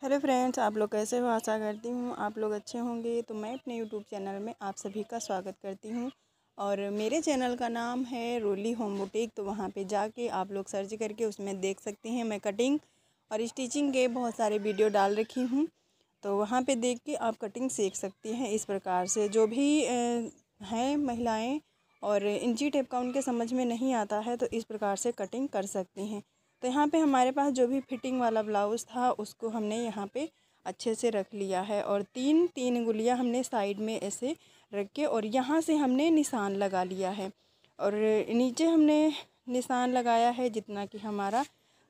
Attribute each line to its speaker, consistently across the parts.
Speaker 1: Hello friends, आप लोग कैसे हो। आशा करती हूँ आप लोग अच्छे होंगे। तो मैं अपने यूट्यूब चैनल में आप सभी का स्वागत करती हूँ और मेरे चैनल का नाम है रोली होम बुटीक। तो वहाँ पे जाके आप लोग सर्च करके उसमें देख सकते हैं। मैं कटिंग और स्टिचिंग के बहुत सारे वीडियो डाल रखी हूँ, तो वहाँ पे देख के आप कटिंग सीख सकती हैं। इस प्रकार से जो भी हैं महिलाएँ और इंची टेप का उनके समझ में नहीं आता है तो इस प्रकार से कटिंग कर सकती हैं। तो यहाँ पे हमारे पास जो भी फिटिंग वाला ब्लाउज़ था उसको हमने यहाँ पे अच्छे से रख लिया है और तीन तीन गुलियाँ हमने साइड में ऐसे रख के और यहाँ से हमने निशान लगा लिया है और नीचे हमने निशान लगाया है जितना कि हमारा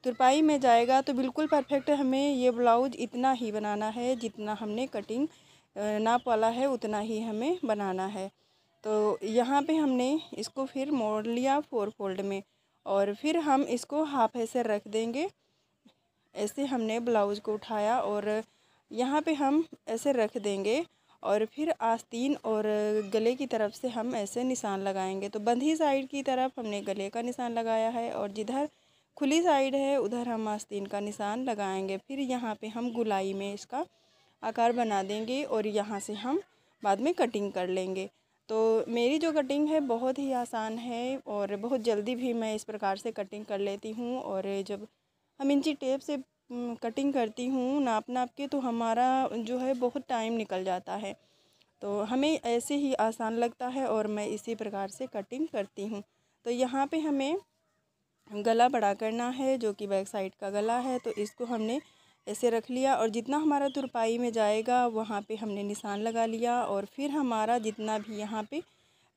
Speaker 1: तुरपाई में जाएगा। तो बिल्कुल परफेक्ट हमें ये ब्लाउज इतना ही बनाना है जितना हमने कटिंग नाप वाला है उतना ही हमें बनाना है। तो यहाँ पे हमने इसको फिर मोड़ लिया 4 फोल्ड में और फिर हम इसको हाफ ऐसे रख देंगे। ऐसे हमने ब्लाउज़ को उठाया और यहाँ पे हम ऐसे रख देंगे और फिर आस्तीन और गले की तरफ से हम ऐसे निशान लगाएंगे। तो बंधी साइड की तरफ हमने गले का निशान लगाया है और जिधर खुली साइड है उधर हम आस्तीन का निशान लगाएंगे। फिर यहाँ पे हम गुलाई में इसका आकार बना देंगे और यहाँ से हम बाद में कटिंग कर लेंगे। तो मेरी जो कटिंग है बहुत ही आसान है और बहुत जल्दी भी मैं इस प्रकार से कटिंग कर लेती हूँ। और जब हम इंची टेप से कटिंग करती हूँ नाप नाप के तो हमारा जो है बहुत टाइम निकल जाता है। तो हमें ऐसे ही आसान लगता है और मैं इसी प्रकार से कटिंग करती हूँ। तो यहाँ पे हमें गला बड़ा करना है जो कि बैक साइड का गला है। तो इसको हमने ऐसे रख लिया और जितना हमारा तुरपाई में जाएगा वहाँ पे हमने निशान लगा लिया और फिर हमारा जितना भी यहाँ पे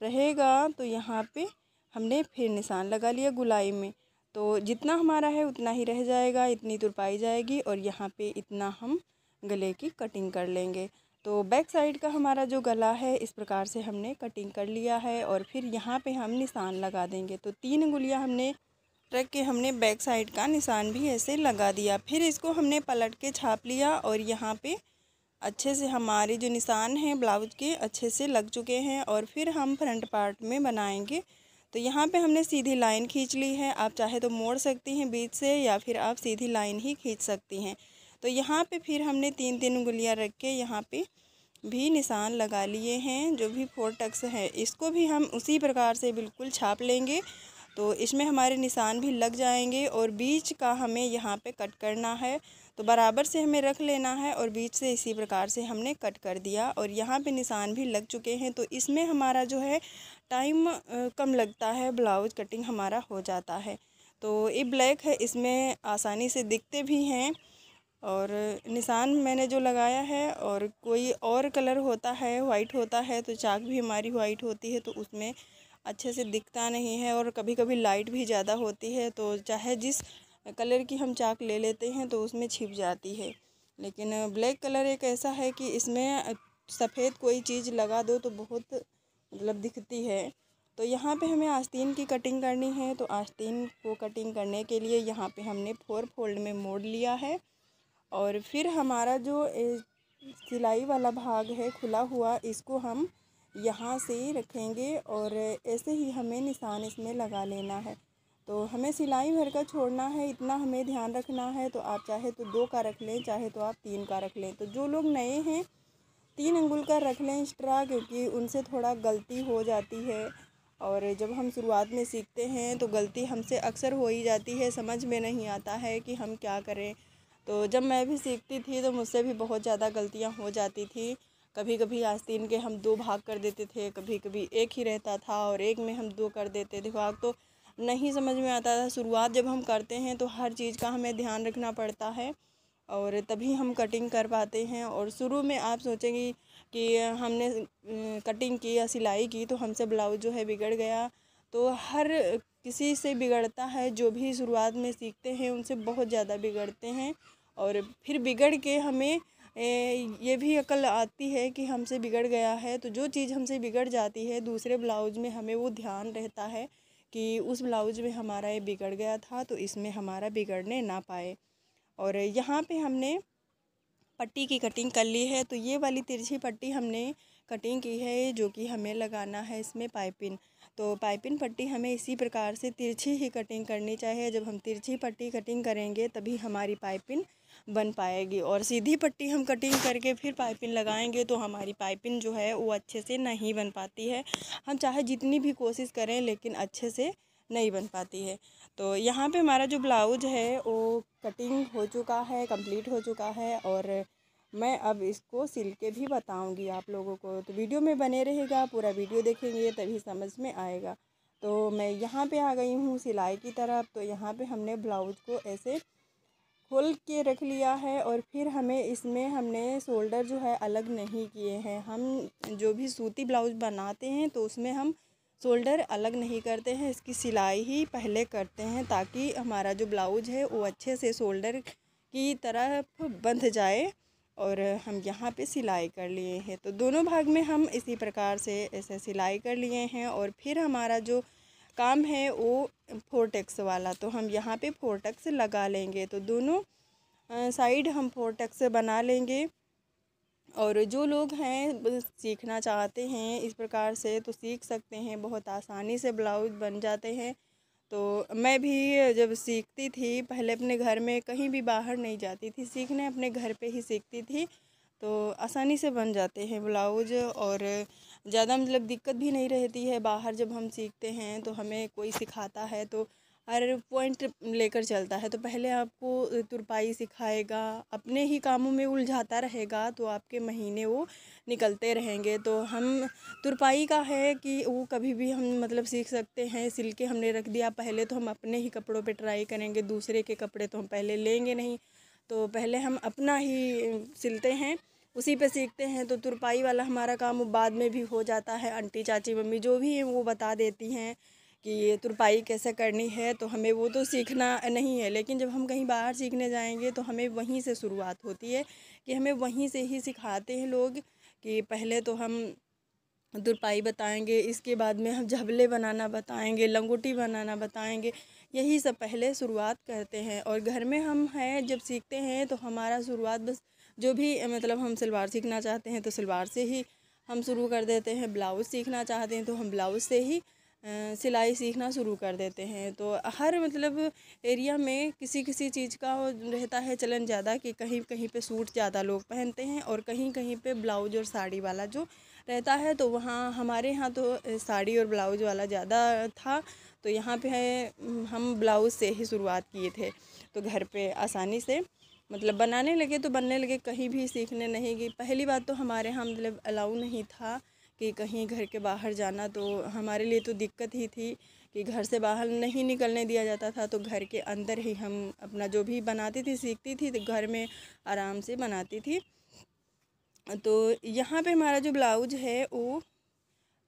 Speaker 1: रहेगा तो यहाँ पे हमने फिर निशान लगा लिया गुलाई में। तो जितना हमारा है उतना ही रह जाएगा, इतनी तुरपाई जाएगी और यहाँ पे इतना हम गले की कटिंग कर लेंगे। तो बैक साइड का हमारा जो गला है इस प्रकार से हमने कटिंग कर लिया है और फिर यहाँ पे हम निशान लगा देंगे। तो 3 गुलियाँ हमने रख के हमने बैक साइड का निशान भी ऐसे लगा दिया। फिर इसको हमने पलट के छाप लिया और यहाँ पे अच्छे से हमारे जो निशान हैं ब्लाउज के अच्छे से लग चुके हैं और फिर हम फ्रंट पार्ट में बनाएंगे। तो यहाँ पे हमने सीधी लाइन खींच ली है। आप चाहे तो मोड़ सकती हैं बीच से या फिर आप सीधी लाइन ही खींच सकती हैं। तो यहाँ पे फिर हमने 3 गुलियाँ रख के यहाँ पे भी निशान लगा लिए हैं। जो भी 4 टक्स है इसको भी हम उसी प्रकार से बिल्कुल छाप लेंगे। तो इसमें हमारे निशान भी लग जाएंगे और बीच का हमें यहाँ पे कट करना है। तो बराबर से हमें रख लेना है और बीच से इसी प्रकार से हमने कट कर दिया और यहाँ पे निशान भी लग चुके हैं। तो इसमें हमारा जो है टाइम कम लगता है, ब्लाउज कटिंग हमारा हो जाता है। तो ये ब्लैक है, इसमें आसानी से दिखते भी हैं और निशान मैंने जो लगाया है और कोई और कलर होता है, वाइट होता है तो चाक भी हमारी वाइट होती है तो उसमें अच्छे से दिखता नहीं है और कभी कभी लाइट भी ज़्यादा होती है तो चाहे जिस कलर की हम चाक ले लेते हैं तो उसमें छिप जाती है। लेकिन ब्लैक कलर एक ऐसा है कि इसमें सफ़ेद कोई चीज़ लगा दो तो बहुत मतलब दिखती है। तो यहाँ पे हमें आस्तीन की कटिंग करनी है। तो आस्तीन को कटिंग करने के लिए यहाँ पे हमने 4 फोल्ड में मोड़ लिया है और फिर हमारा जो सिलाई वाला भाग है खुला हुआ इसको हम यहाँ से रखेंगे और ऐसे ही हमें निशान इसमें लगा लेना है। तो हमें सिलाई भर का छोड़ना है, इतना हमें ध्यान रखना है। तो आप चाहे तो 2 का रख लें, चाहे तो आप 3 का रख लें। तो जो लोग नए हैं 3 अंगुल का रख लें एक्स्ट्रा, क्योंकि उनसे थोड़ा गलती हो जाती है और जब हम शुरुआत में सीखते हैं तो गलती हमसे अक्सर हो ही जाती है, समझ में नहीं आता है कि हम क्या करें। तो जब मैं भी सीखती थी तो मुझसे भी बहुत ज़्यादा गलतियाँ हो जाती थी। कभी कभी आस्तीन के हम 2 भाग कर देते थे, कभी कभी एक ही रहता था और एक में हम 2 कर देते थे भाग। तो नहीं समझ में आता था। शुरुआत जब हम करते हैं तो हर चीज़ का हमें ध्यान रखना पड़ता है और तभी हम कटिंग कर पाते हैं। और शुरू में आप सोचेंगी कि हमने कटिंग की या सिलाई की तो हमसे ब्लाउज जो है बिगड़ गया। तो हर किसी से बिगड़ता है, जो भी शुरुआत में सीखते हैं उनसे बहुत ज़्यादा बिगड़ते हैं और फिर बिगड़ के हमें ये भी अकल आती है कि हमसे बिगड़ गया है। तो जो चीज़ हमसे बिगड़ जाती है दूसरे ब्लाउज में हमें वो ध्यान रहता है कि उस ब्लाउज में हमारा ये बिगड़ गया था तो इसमें हमारा बिगड़ने ना पाए। और यहाँ पे हमने पट्टी की कटिंग कर ली है। तो ये वाली तिरछी पट्टी हमने कटिंग की है जो कि हमें लगाना है इसमें पाइपिंग। तो पाइपिंग पट्टी हमें इसी प्रकार से तिरछी ही कटिंग करनी चाहिए। जब हम तिरछी पट्टी कटिंग करेंगे तभी हमारी पाइपिंग बन पाएगी। और सीधी पट्टी हम कटिंग करके फिर पाइपिंग लगाएंगे तो हमारी पाइपिंग जो है वो अच्छे से नहीं बन पाती है। हम चाहे जितनी भी कोशिश करें लेकिन अच्छे से नहीं बन पाती है। तो यहाँ पे हमारा जो ब्लाउज़ है वो कटिंग हो चुका है, कंप्लीट हो चुका है, और मैं अब इसको सिल के भी बताऊंगी आप लोगों को। तो वीडियो में बने रहेगा, पूरा वीडियो देखेंगे तभी समझ में आएगा। तो मैं यहाँ पे आ गई हूँ सिलाई की तरफ। तो यहाँ पे हमने ब्लाउज़ को ऐसे खोल के रख लिया है, और फिर हमें इसमें हमने शोल्डर जो है अलग नहीं किए हैं। हम जो भी सूती ब्लाउज़ बनाते हैं तो उसमें हम शोल्डर अलग नहीं करते हैं, इसकी सिलाई ही पहले करते हैं ताकि हमारा जो ब्लाउज़ है वो अच्छे से शोल्डर की तरफ बंध जाए। और हम यहाँ पे सिलाई कर लिए हैं। तो दोनों भाग में हम इसी प्रकार से ऐसे सिलाई कर लिए हैं। और फिर हमारा जो काम है वो फोर्टेक्स वाला, तो हम यहाँ पे फोर्टेक्स लगा लेंगे। तो दोनों साइड हम फोर्टेक्स बना लेंगे। और जो लोग हैं सीखना चाहते हैं इस प्रकार से तो सीख सकते हैं, बहुत आसानी से ब्लाउज़ बन जाते हैं। तो मैं भी जब सीखती थी पहले अपने घर में, कहीं भी बाहर नहीं जाती थी सीखने, अपने घर पे ही सीखती थी। तो आसानी से बन जाते हैं ब्लाउज, और ज़्यादा मतलब दिक्कत भी नहीं रहती है। बाहर जब हम सीखते हैं तो हमें कोई सिखाता है तो हर पॉइंट लेकर चलता है। तो पहले आपको तुरपाई सिखाएगा, अपने ही कामों में उलझाता रहेगा तो आपके महीने वो निकलते रहेंगे। तो हम तुरपाई का है कि वो कभी भी हम मतलब सीख सकते हैं। सिल के हमने रख दिया, पहले तो हम अपने ही कपड़ों पे ट्राई करेंगे, दूसरे के कपड़े तो हम पहले लेंगे नहीं। तो पहले हम अपना ही सिलते हैं, उसी पे सीखते हैं। तो तुरपाई वाला हमारा काम बाद में भी हो जाता है। आंटी चाची मम्मी जो भी हैं वो बता देती हैं कि ये तुरपाई कैसे करनी है, तो हमें वो तो सीखना नहीं है। लेकिन जब हम कहीं बाहर सीखने जाएंगे तो हमें वहीं से शुरुआत होती है कि हमें वहीं से ही सिखाते हैं लोग कि पहले तो हम तुरपाई बताएंगे, इसके बाद में हम झबले बनाना बताएंगे, लंगोटी बनाना बताएंगे, यही सब पहले शुरुआत करते हैं। और घर में हम हैं जब सीखते हैं तो हमारा शुरुआत बस जो भी मतलब हम सलवार सीखना चाहते हैं तो सलवार से ही हम शुरू कर देते हैं, ब्लाउज़ सीखना चाहते हैं तो हम ब्लाउज़ से ही सिलाई सीखना शुरू कर देते हैं। तो हर मतलब एरिया में किसी किसी चीज़ का रहता है चलन ज़्यादा कि कहीं कहीं पे सूट ज़्यादा लोग पहनते हैं और कहीं कहीं पे ब्लाउज और साड़ी वाला जो रहता है। तो वहाँ हमारे यहाँ तो साड़ी और ब्लाउज वाला ज़्यादा था। तो यहाँ पे है हम ब्लाउज़ से ही शुरुआत किए थे। तो घर पे आसानी से मतलब बनाने लगे तो बनने लगे, कहीं भी सीखने नहीं गई। पहली बात तो हमारे यहाँ मतलब अलाउ नहीं था कि कहीं घर के बाहर जाना, तो हमारे लिए तो दिक्कत ही थी कि घर से बाहर नहीं निकलने दिया जाता था। तो घर के अंदर ही हम अपना जो भी बनाती थी सीखती थी, तो घर में आराम से बनाती थी। तो यहाँ पे हमारा जो ब्लाउज है वो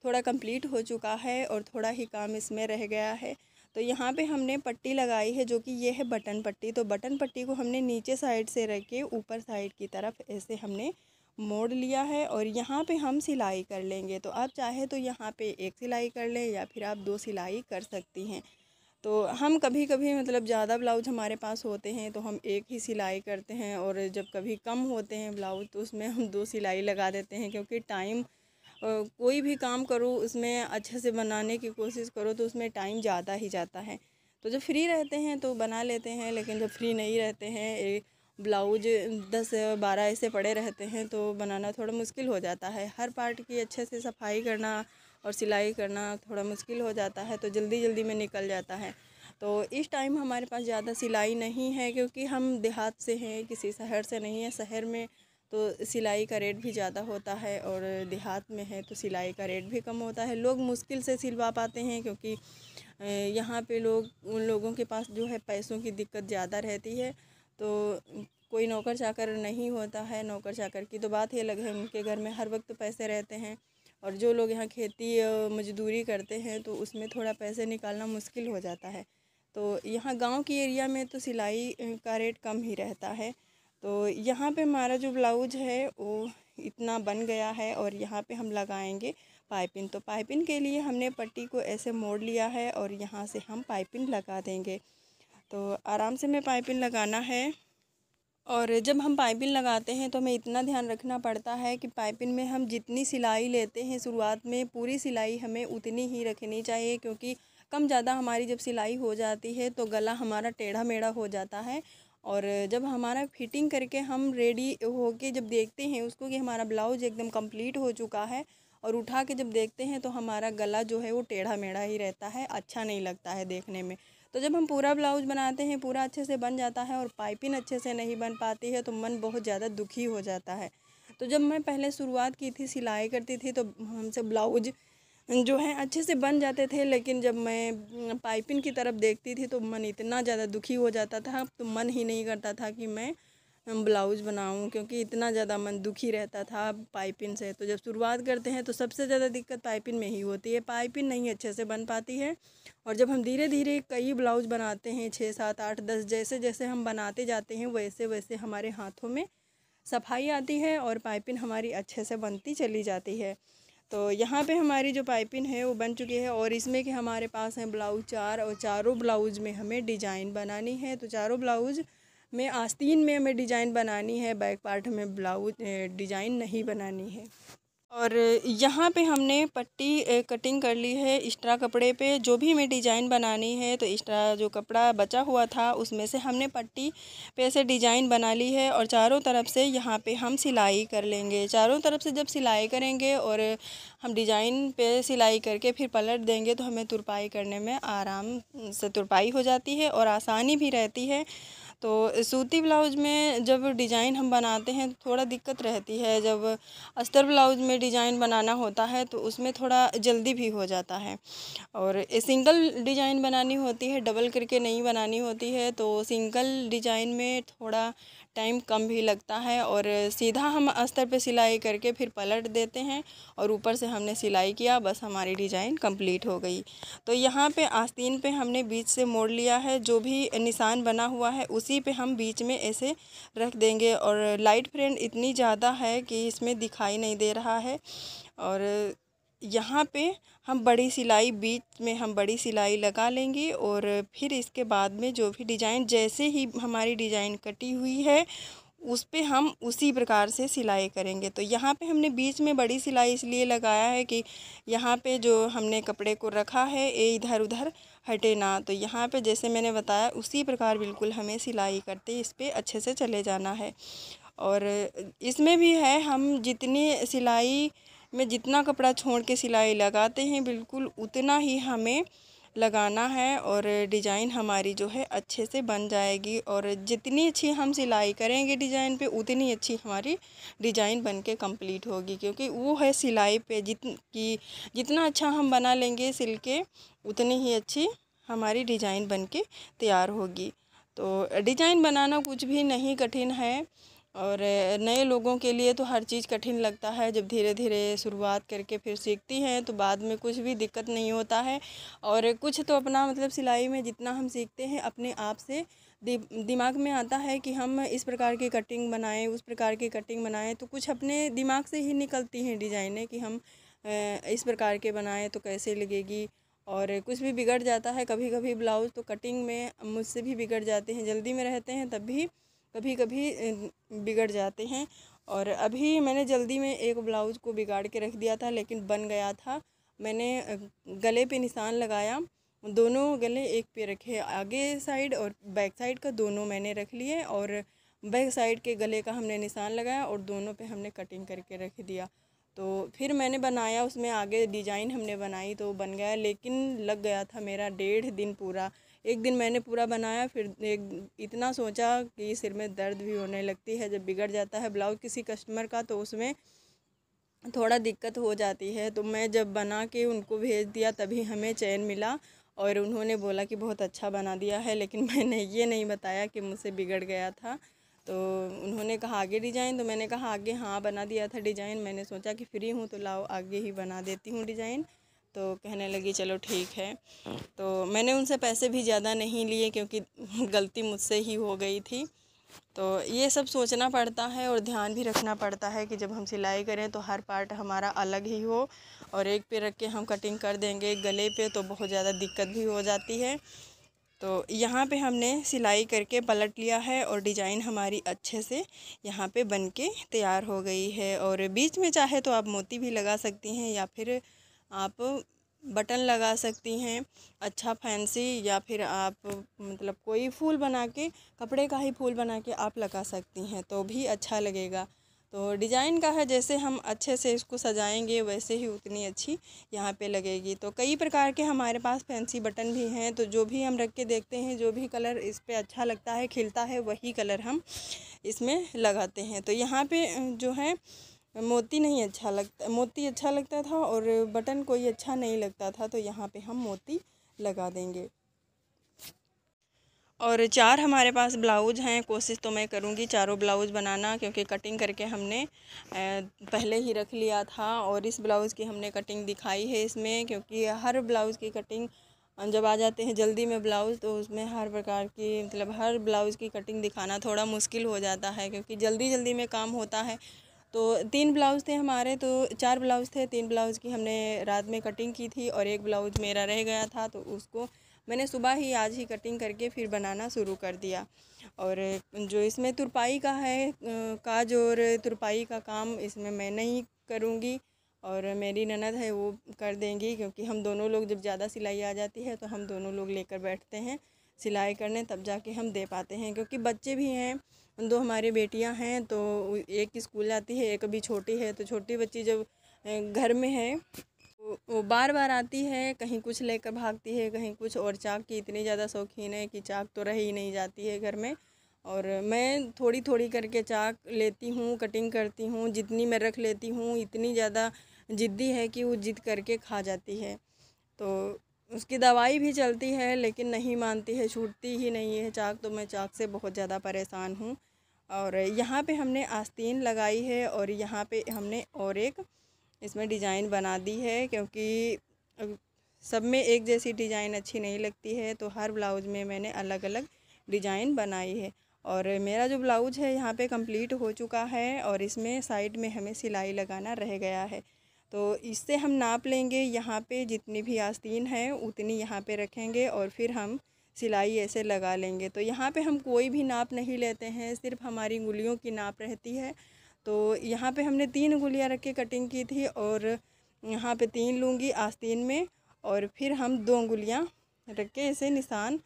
Speaker 1: थोड़ा कंप्लीट हो चुका है और थोड़ा ही काम इसमें रह गया है। तो यहाँ पे हमने पट्टी लगाई है जो कि ये है बटन पट्टी। तो बटन पट्टी को हमने नीचे साइड से रख के ऊपर साइड की तरफ ऐसे हमने मोड़ लिया है, और यहाँ पे हम सिलाई कर लेंगे। तो आप चाहे तो यहाँ पे एक सिलाई कर लें या फिर आप 2 सिलाई कर सकती हैं। तो हम कभी कभी मतलब ज़्यादा ब्लाउज हमारे पास होते हैं तो हम एक ही सिलाई करते हैं, और जब कभी कम होते हैं ब्लाउज तो उसमें हम 2 सिलाई लगा देते हैं। क्योंकि टाइम कोई भी काम करो उसमें अच्छे से बनाने की कोशिश करो तो उसमें टाइम ज़्यादा ही जाता है। तो जब फ्री रहते हैं तो बना लेते हैं, लेकिन जब फ्री नहीं रहते हैं ब्लाउज 10-12 ऐसे पड़े रहते हैं तो बनाना थोड़ा मुश्किल हो जाता है। हर पार्ट की अच्छे से सफाई करना और सिलाई करना थोड़ा मुश्किल हो जाता है, तो जल्दी जल्दी में निकल जाता है। तो इस टाइम हमारे पास ज़्यादा सिलाई नहीं है क्योंकि हम देहात से हैं, किसी शहर से नहीं है। शहर में तो सिलाई का रेट भी ज़्यादा होता है और देहात में है तो सिलाई का रेट भी कम होता है। लोग मुश्किल से सिलवा पाते हैं क्योंकि यहाँ पे उन लोगों के पास जो है पैसों की दिक्कत ज़्यादा रहती है। तो कोई नौकर चाकर नहीं होता है, नौकर चाकर की तो बात ही अलग है, उनके घर में हर वक्त पैसे रहते हैं। और जो लोग यहाँ खेती मजदूरी करते हैं तो उसमें थोड़ा पैसे निकालना मुश्किल हो जाता है। तो यहाँ गांव की एरिया में तो सिलाई का रेट कम ही रहता है। तो यहाँ पे हमारा जो ब्लाउज है वो इतना बन गया है, और यहाँ पे हम लगाएंगे पाइपिंग। तो पाइपिंग के लिए हमने पट्टी को ऐसे मोड़ लिया है और यहाँ से हम पाइपिंग लगा देंगे। तो आराम से में पाइपिंग लगाना है। और जब हम पाइपिंग लगाते हैं तो हमें इतना ध्यान रखना पड़ता है कि पाइपिंग में हम जितनी सिलाई लेते हैं शुरुआत में पूरी सिलाई हमें उतनी ही रखनी चाहिए, क्योंकि कम ज़्यादा हमारी जब सिलाई हो जाती है तो गला हमारा टेढ़ा मेढ़ा हो जाता है और जब हमारा फिटिंग करके हम रेडी हो के जब देखते हैं उसको कि हमारा ब्लाउज एकदम कंप्लीट हो चुका है, और उठा के जब देखते हैं तो हमारा गला जो है वो टेढ़ा मेढ़ा ही रहता है, अच्छा नहीं लगता है देखने में। तो जब हम पूरा ब्लाउज बनाते हैं पूरा अच्छे से बन जाता है और पाइपिंग अच्छे से नहीं बन पाती है तो मन बहुत ज़्यादा दुखी हो जाता है। तो जब मैं पहले शुरुआत की थी, सिलाई करती थी, तो हमसे ब्लाउज जो है अच्छे से बन जाते थे, लेकिन जब मैं पाइपिंग की तरफ देखती थी तो मन इतना ज़्यादा दुखी हो जाता था, तो मन ही नहीं करता था कि मैं ब्लाउज़ बनाऊं, क्योंकि इतना ज़्यादा मन दुखी रहता था पाइपिंग से। तो जब शुरुआत करते हैं तो सबसे ज़्यादा दिक्कत पाइपिंग में ही होती है, पाइपिंग नहीं अच्छे से बन पाती है। और जब हम धीरे धीरे कई ब्लाउज़ बनाते हैं, 6 7 8 10, जैसे जैसे हम बनाते जाते हैं वैसे वैसे हमारे हाथों में सफाई आती है और पाइपिंग हमारी अच्छे से बनती चली जाती है। तो यहाँ पे हमारी जो पाइपिंग है वो बन चुकी है, और इसमें कि हमारे पास हैं ब्लाउज 4, और चारों ब्लाउज़ में हमें डिज़ाइन बनानी है। तो चारों ब्लाउज़ में आस्तीन में हमें डिज़ाइन बनानी है, बैक पार्ट में ब्लाउज डिज़ाइन नहीं बनानी है। और यहाँ पे हमने पट्टी कटिंग कर ली है एक्स्ट्रा कपड़े पे। जो भी हमें डिज़ाइन बनानी है तो एक्स्ट्रा जो कपड़ा बचा हुआ था उसमें से हमने पट्टी पे से डिज़ाइन बना ली है, और चारों तरफ से यहाँ पे हम सिलाई कर लेंगे। चारों तरफ से जब सिलाई करेंगे और हम डिज़ाइन पे सिलाई करके फिर पलट देंगे तो हमें तुरपाई करने में आराम से तुरपाई हो जाती है और आसानी भी रहती है। तो सूती ब्लाउज में जब डिज़ाइन हम बनाते हैं तो थोड़ा दिक्कत रहती है। जब अस्तर ब्लाउज में डिज़ाइन बनाना होता है तो उसमें थोड़ा जल्दी भी हो जाता है, और सिंगल डिज़ाइन बनानी होती है, डबल करके नहीं बनानी होती है। तो सिंगल डिज़ाइन में थोड़ा टाइम कम भी लगता है, और सीधा हम अस्तर पे सिलाई करके फिर पलट देते हैं और ऊपर से हमने सिलाई किया, बस हमारी डिज़ाइन कंप्लीट हो गई। तो यहाँ पे आस्तीन पे हमने बीच से मोड़ लिया है, जो भी निशान बना हुआ है उसी पे हम बीच में ऐसे रख देंगे। और लाइट फ्रेंड इतनी ज़्यादा है कि इसमें दिखाई नहीं दे रहा है। और यहाँ पे हम बड़ी सिलाई, बीच में हम बड़ी सिलाई लगा लेंगे, और फिर इसके बाद में जो भी डिज़ाइन, जैसे ही हमारी डिज़ाइन कटी हुई है उस पे हम उसी प्रकार से सिलाई करेंगे। तो यहाँ पे हमने बीच में बड़ी सिलाई इसलिए लगाया है कि यहाँ पे जो हमने कपड़े को रखा है ये इधर उधर हटे ना। तो यहाँ पे जैसे मैंने बताया उसी प्रकार बिल्कुल हमें सिलाई करते इस पे अच्छे से चले जाना है। और इसमें भी है, हम जितनी सिलाई में जितना कपड़ा छोड़ के सिलाई लगाते हैं बिल्कुल उतना ही हमें लगाना है, और डिज़ाइन हमारी जो है अच्छे से बन जाएगी। और जितनी अच्छी हम सिलाई करेंगे डिज़ाइन पे उतनी अच्छी हमारी डिज़ाइन बन के कंप्लीट होगी, क्योंकि वो है सिलाई पे जितना अच्छा हम बना लेंगे सिल के उतनी ही अच्छी हमारी डिज़ाइन बन के तैयार होगी। तो डिज़ाइन बनाना कुछ भी नहीं कठिन है, और नए लोगों के लिए तो हर चीज़ कठिन लगता है। जब धीरे धीरे शुरुआत करके फिर सीखती हैं तो बाद में कुछ भी दिक्कत नहीं होता है। और कुछ तो अपना मतलब सिलाई में जितना हम सीखते हैं अपने आप से दिमाग में आता है कि हम इस प्रकार की कटिंग बनाएं, उस प्रकार की कटिंग बनाएं, तो कुछ अपने दिमाग से ही निकलती हैं डिज़ाइनें कि हम इस प्रकार के बनाएं तो कैसे लगेगी। और कुछ भी बिगड़ जाता है, कभी कभी ब्लाउज़ तो कटिंग में मुझसे भी बिगड़ जाते हैं, जल्दी में रहते हैं तब भी कभी कभी बिगड़ जाते हैं। और अभी मैंने जल्दी में एक ब्लाउज़ को बिगाड़ के रख दिया था, लेकिन बन गया था। मैंने गले पे निशान लगाया, दोनों गले एक पे रखे, आगे साइड और बैक साइड का दोनों मैंने रख लिए, और बैक साइड के गले का हमने निशान लगाया और दोनों पे हमने कटिंग करके रख दिया। तो फिर मैंने बनाया, उसमें आगे डिज़ाइन हमने बनाई तो बन गया, लेकिन लग गया था मेरा 1.5 दिन पूरा। एक दिन मैंने पूरा बनाया, फिर एक इतना सोचा कि सिर में दर्द भी होने लगती है जब बिगड़ जाता है ब्लाउज़ किसी कस्टमर का, तो उसमें थोड़ा दिक्कत हो जाती है। तो मैं जब बना के उनको भेज दिया तभी हमें चैन मिला, और उन्होंने बोला कि बहुत अच्छा बना दिया है, लेकिन मैंने ये नहीं बताया कि मुझसे बिगड़ गया था। तो उन्होंने कहा आगे डिज़ाइन, तो मैंने कहा आगे हाँ बना दिया था डिज़ाइन, मैंने सोचा कि फ्री हूँ तो लाओ आगे ही बना देती हूँ डिज़ाइन। तो कहने लगी चलो ठीक है। तो मैंने उनसे पैसे भी ज़्यादा नहीं लिए क्योंकि गलती मुझसे ही हो गई थी। तो ये सब सोचना पड़ता है और ध्यान भी रखना पड़ता है कि जब हम सिलाई करें तो हर पार्ट हमारा अलग ही हो, और एक पे रख के हम कटिंग कर देंगे गले पे तो बहुत ज़्यादा दिक्कत भी हो जाती है। तो यहाँ पे हमने सिलाई करके पलट लिया है और डिज़ाइन हमारी अच्छे से यहाँ पे बन के तैयार हो गई है। और बीच में चाहे तो आप मोती भी लगा सकती हैं, या फिर आप बटन लगा सकती हैं अच्छा फैंसी, या फिर आप मतलब कोई फूल बना के, कपड़े का ही फूल बना के आप लगा सकती हैं तो भी अच्छा लगेगा। तो डिज़ाइन का है, जैसे हम अच्छे से इसको सजाएंगे वैसे ही उतनी अच्छी यहाँ पे लगेगी। तो कई प्रकार के हमारे पास फैंसी बटन भी हैं, तो जो भी हम रख के देखते हैं, जो भी कलर इस पे अच्छा लगता है, खिलता है, वही कलर हम इसमें लगाते हैं। तो यहाँ पे जो है मोती नहीं अच्छा लगता, मोती अच्छा लगता था और बटन कोई अच्छा नहीं लगता था, तो यहाँ पे हम मोती लगा देंगे। और 4 हमारे पास ब्लाउज हैं। कोशिश तो मैं करूँगी चारों ब्लाउज बनाना, क्योंकि कटिंग करके हमने पहले ही रख लिया था, और इस ब्लाउज़ की हमने कटिंग दिखाई है इसमें, क्योंकि हर ब्लाउज़ की कटिंग जब आ जाते हैं जल्दी में ब्लाउज़, तो उसमें हर प्रकार की मतलब हर ब्लाउज़ की कटिंग दिखाना थोड़ा मुश्किल हो जाता है, क्योंकि जल्दी जल्दी में काम होता है। तो 3 ब्लाउज़ थे हमारे, तो 4 ब्लाउज़ थे, 3 ब्लाउज़ की हमने रात में कटिंग की थी, और एक ब्लाउज़ मेरा रह गया था, तो उसको मैंने सुबह ही आज ही कटिंग करके फिर बनाना शुरू कर दिया। और जो इसमें तुरपाई का है, काज और तुरपाई का काम इसमें मैं नहीं करूँगी, और मेरी ननद है वो कर देंगी, क्योंकि हम दोनों लोग जब ज़्यादा सिलाई आ जाती है तो हम दोनों लोग लेकर बैठते हैं सिलाई करने, तब जाके हम दे पाते हैं। क्योंकि बच्चे भी हैं, 2 हमारी बेटियां हैं, तो एक स्कूल जाती है, एक अभी छोटी है, तो छोटी बच्ची जब घर में है वो बार बार आती है, कहीं कुछ लेकर भागती है, कहीं कुछ, और चाक की इतनी ज़्यादा शौकीन है कि चाक तो रह ही नहीं जाती है घर में। और मैं थोड़ी थोड़ी करके चाक लेती हूँ, कटिंग करती हूँ, जितनी मैं रख लेती हूँ, इतनी ज़्यादा ज़िद्दी है कि वो ज़िद करके खा जाती है। तो उसकी दवाई भी चलती है, लेकिन नहीं मानती है, छूटती ही नहीं है चाक, तो मैं चाक से बहुत ज़्यादा परेशान हूँ। और यहाँ पे हमने आस्तीन लगाई है, और यहाँ पे हमने और एक इसमें डिज़ाइन बना दी है, क्योंकि सब में एक जैसी डिज़ाइन अच्छी नहीं लगती है, तो हर ब्लाउज़ में मैंने अलग अलग डिज़ाइन बनाई है। और मेरा जो ब्लाउज़ है यहाँ पे कंप्लीट हो चुका है, और इसमें साइड में हमें सिलाई लगाना रह गया है। तो इससे हम नाप लेंगे, यहाँ पे जितनी भी आस्तीन है उतनी यहाँ पे रखेंगे, और फिर हम सिलाई ऐसे लगा लेंगे। तो यहाँ पे हम कोई भी नाप नहीं लेते हैं, सिर्फ हमारी उंगलियों की नाप रहती है। तो यहाँ पे हमने 3 गुलियाँ रख के कटिंग की थी, और यहाँ पे 3 लूँगी आस्तीन में, और फिर हम 2 गुलियाँ रख के ऐसे निशान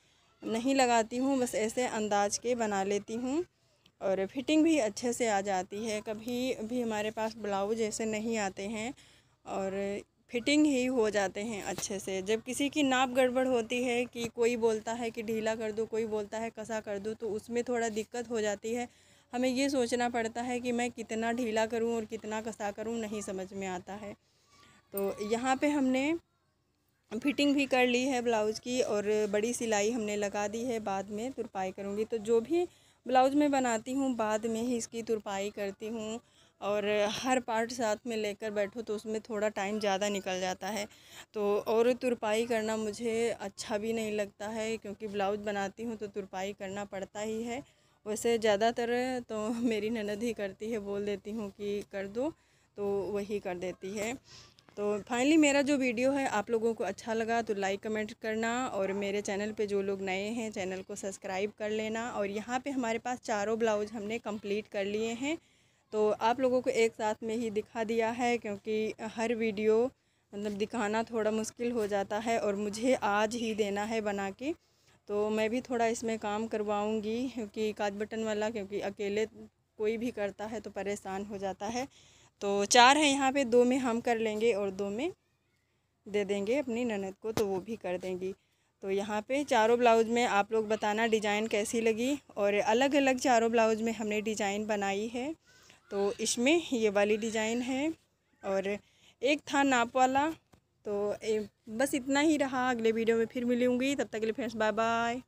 Speaker 1: नहीं लगाती हूँ, बस ऐसे अंदाज के बना लेती हूँ, और फिटिंग भी अच्छे से आ जाती है। कभी भी हमारे पास ब्लाउज ऐसे नहीं आते हैं और फिटिंग ही हो जाते हैं अच्छे से। जब किसी की नाप गड़बड़ होती है कि कोई बोलता है कि ढीला कर दो, कोई बोलता है कसा कर दो, तो उसमें थोड़ा दिक्कत हो जाती है। हमें ये सोचना पड़ता है कि मैं कितना ढीला करूं और कितना कसा करूं, नहीं समझ में आता है। तो यहाँ पे हमने फिटिंग भी कर ली है ब्लाउज़ की, और बड़ी सिलाई हमने लगा दी है, बाद में तुरपाई करूँगी। तो जो भी ब्लाउज़ मैं बनाती हूँ बाद में ही इसकी तुरपाई करती हूँ, और हर पार्ट साथ में लेकर बैठो तो उसमें थोड़ा टाइम ज़्यादा निकल जाता है। तो और तुरपाई करना मुझे अच्छा भी नहीं लगता है, क्योंकि ब्लाउज़ बनाती हूँ तो तुरपाई करना पड़ता ही है। वैसे ज़्यादातर तो मेरी ननद ही करती है, बोल देती हूँ कि कर दो तो वही कर देती है। तो फाइनली मेरा जो वीडियो है आप लोगों को अच्छा लगा तो लाइक कमेंट करना, और मेरे चैनल पे जो लोग नए हैं चैनल को सब्सक्राइब कर लेना। और यहाँ पे हमारे पास चारों ब्लाउज़ हमने कंप्लीट कर लिए हैं, तो आप लोगों को एक साथ में ही दिखा दिया है, क्योंकि हर वीडियो मतलब दिखाना थोड़ा मुश्किल हो जाता है, और मुझे आज ही देना है बना के। तो मैं भी थोड़ा इसमें काम करवाऊँगी, क्योंकि काज बटन वाला, क्योंकि अकेले कोई भी करता है तो परेशान हो जाता है। तो 4 हैं यहाँ पे, 2 में हम कर लेंगे और 2 में दे देंगे अपनी ननद को, तो वो भी कर देंगी। तो यहाँ पे चारों ब्लाउज़ में आप लोग बताना डिज़ाइन कैसी लगी, और अलग अलग चारों ब्लाउज़ में हमने डिज़ाइन बनाई है। तो इसमें ये वाली डिज़ाइन है, और एक था नाप वाला। तो बस इतना ही रहा। अगले वीडियो में फिर मिलूँगी, तब तक के लिए फ्रेंड्स बाय बाय।